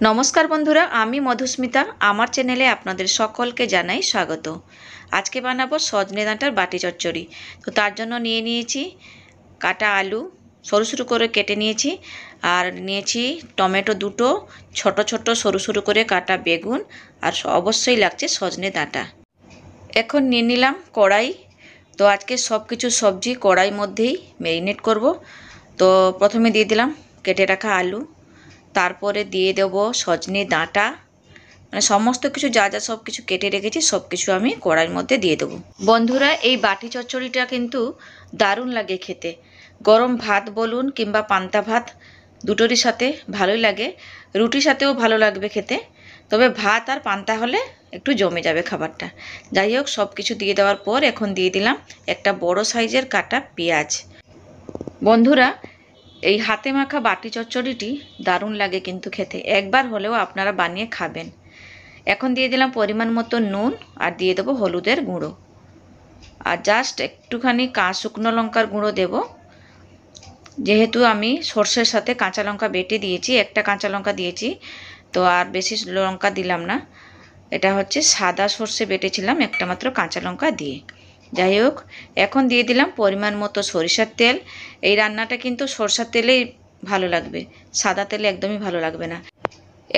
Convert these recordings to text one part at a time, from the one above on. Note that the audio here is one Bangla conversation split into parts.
নমস্কার বন্ধুরা, আমি মধুস্মিতা। আমার চ্যানেলে আপনাদের সকলকে জানাই স্বাগত। আজকে বানাবো সজনে ডাঁটার বাটি চচ্চড়ি। তো তার জন্য নিয়ে নিয়েছি কাটা আলু, সরু সরু করে কেটে নিয়েছি, আর নিয়েছি টমেটো দুটো, ছোট ছোট সরু সরু করে কাটা বেগুন, আর অবশ্যই লাগছে সজনে ডাঁটা। এখন নিয়ে নিলাম কড়াই। তো আজকে সব কিছু সবজি কড়াই মধ্যেই ম্যারিনেট করব। তো প্রথমে দিয়ে দিলাম কেটে রাখা আলু, তারপরে দিয়ে দেব সজনে ডাঁটা, মানে সমস্ত কিছু যা যা সব কিছু কেটে রেখেছি সব কিছু আমি কড়াইয়ের মধ্যে দিয়ে দেবো। বন্ধুরা, এই বাটি চচ্চড়িটা কিন্তু দারুণ লাগে খেতে। গরম ভাত বলুন কিংবা পান্তা ভাত, দুটোরই সাথে ভালোই লাগে। রুটির সাথেও ভালো লাগবে খেতে, তবে ভাত আর পান্তা হলে একটু জমে যাবে খাবারটা। যাই হোক, সব কিছু দিয়ে দেওয়ার পর এখন দিয়ে দিলাম একটা বড় সাইজের কাটা পেঁয়াজ। বন্ধুরা, এই হাতে মাখা বাটি চচ্চড়িটি দারুণ লাগে কিন্তু খেতে, একবার হলেও আপনারা বানিয়ে খাবেন। এখন দিয়ে দিলাম পরিমাণ মতো নুন, আর দিয়ে দেবো হলুদের গুঁড়ো, আর জাস্ট একটুখানি শুকনো লঙ্কার গুঁড়ো দেব, যেহেতু আমি সর্ষের সাথে কাঁচা লঙ্কা বেটে দিয়েছি, একটা কাঁচা লঙ্কা দিয়েছি, তো আর বেশি লঙ্কা দিলাম না। এটা হচ্ছে সাদা সর্ষে বেটেছিলাম একটা মাত্র কাঁচা লঙ্কা দিয়ে। যাই হোক, এখন দিয়ে দিলাম পরিমাণ মতো সরিষার তেল। এই রান্নাটা কিন্তু সরষার তেলেই ভালো লাগবে, সাদা তেলে একদমই ভালো লাগবে না।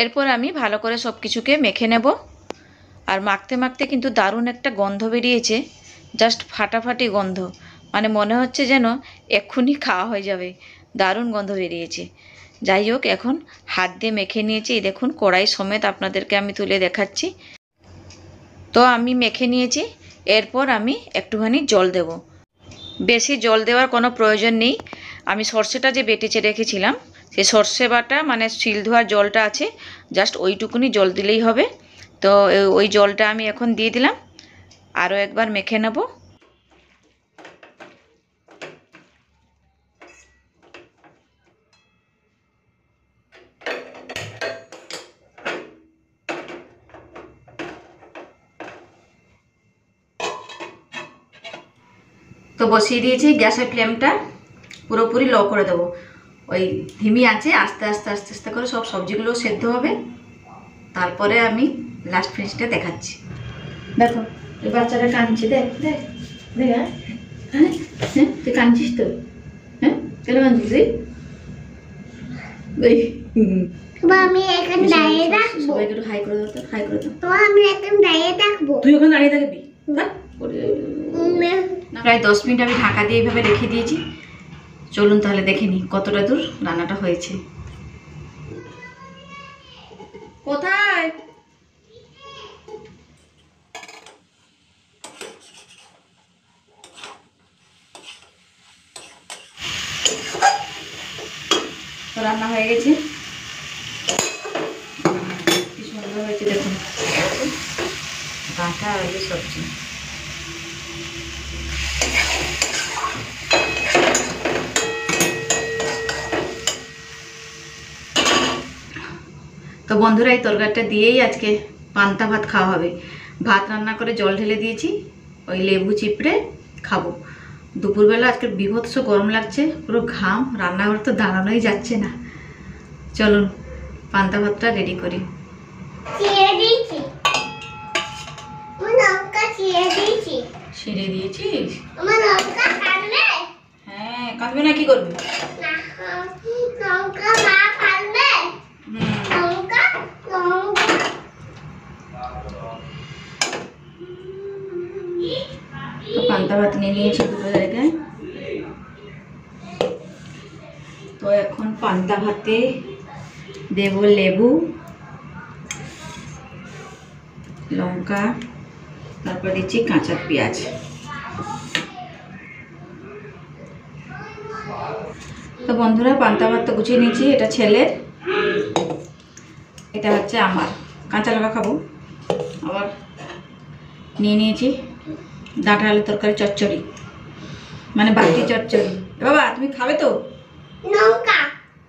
এরপর আমি ভালো করে সব কিছুকে মেখে নেব। আর মাখতে মাখতে কিন্তু দারুণ একটা গন্ধ বেরিয়েছে, জাস্ট ফাটাফাটি গন্ধ, মানে মনে হচ্ছে যেন এক্ষুনি খাওয়া হয়ে যাবে, দারুণ গন্ধ বেরিয়েছে। যাই হোক, এখন হাত দিয়ে মেখে নিয়েছি, এই দেখুন কড়াই সমেত আপনাদেরকে আমি তুলে দেখাচ্ছি। তো আমি মেখে নিয়েছি, এরপর আমি একটুখানি জল দেব। বেশি জল দেওয়ার কোনো প্রয়োজন নেই। আমি সর্ষেটা যে বেটেছে রেখেছিলাম, সেই সর্ষে বাটা মানে শিল ধোয়ার জলটা আছে, জাস্ট ওইটুকুনি জল দিলেই হবে। তো ওই জলটা আমি এখন দিয়ে দিলাম, আরও একবার মেখে নেব। তো বসিয়ে দিয়েছি গ্যাসের ফ্লেমটা পুরোপুরি লো করে দেবো। ওই ধিমি আছে, আস্তে আস্তে আস্তে আস্তে করে সব সবজিগুলো সেদ্ধ হবে, তারপরে আমি লাস্ট ফিনিশটা দেখাচ্ছি। দেখো, এই বাচ্চাটা কাঁদছে, দেখ দেখ দেখ। হ্যাঁ হ্যাঁ, তুই কাঁদছিস তো? হ্যাঁ, কেন কাঁদছিস তুই? আমি এখন দাঁড়িয়ে থাকবো। সবাইকে একটু হাই করে দাও তো, হাই করে দাও। তো আমি এখন দাঁড়িয়ে থাকবো। তুই ওখানে দাঁড়িয়ে থাকবি? প্রায় 10 মিনিট আমি ঢাকা দিয়ে এইভাবে রেখে দিয়েছি। চলুন তাহলে দেখে নিই কতটা দূর রান্নাটা হয়েছে। কোথায়? তো রান্না হয়ে গেছে, কি সুন্দর হয়েছে দেখুন, ডাঁটা আলু সবজি। তো বন্ধুরা, এই তরকারিটা দিয়েই আজকে পান্তা ভাত খাওয়া হবে। ভাত রান্না করে জল ঢেলে দিয়েছি, ওই লেবু চিপড়ে খাবো। দুপুরবেলা আজকে বীভৎস গরম লাগছে, পুরো ঘাম, রান্নাঘরে তো দাঁড়ানোই যাচ্ছে না। চলুন পান্তা ভাতটা রেডি করি। ছিঁড়ে দিয়েছিস? হ্যাঁ, কাঁদবে না, কি করবি? পান্তা ভাত নিয়ে নিয়েছি দুটো জায়গায়। তো এখন পান্তা ভাতে দেব লেবু, লঙ্কা, তারপর দিচ্ছি কাঁচা পেঁয়াজ। তো বন্ধুরা, পান্তা ভাত তো গুছিয়ে নিয়েছি, এটা ছেলের, এটা হচ্ছে আমার। কাঁচা লঙ্কা খাবো। আবার নিয়ে নিয়েছি ডাঁটা আলু তরকারি চচ্চড়ি, মানে বাটি চচ্চড়ি। বাবা, তুমি খাবে তো? লঙ্কা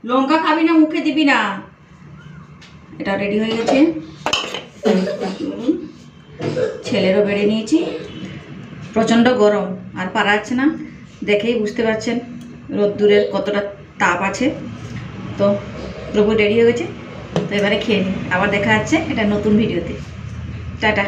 লঙ্কা খাবি না, মুখে দিবি না। এটা রেডি হয়ে গেছে, ছেলেরও বেড়ে নিয়েছি। প্রচণ্ড গরম, আর পারা যাচ্ছে না, দেখেই বুঝতে পারছেন রোদ্দুরের কতটা তাপ আছে। তো পুরোপুরি রেডি হয়ে গেছে, তো এবারে খেয়ে নিই, আবার দেখা যাচ্ছে এটা নতুন ভিডিওতে। টাটা।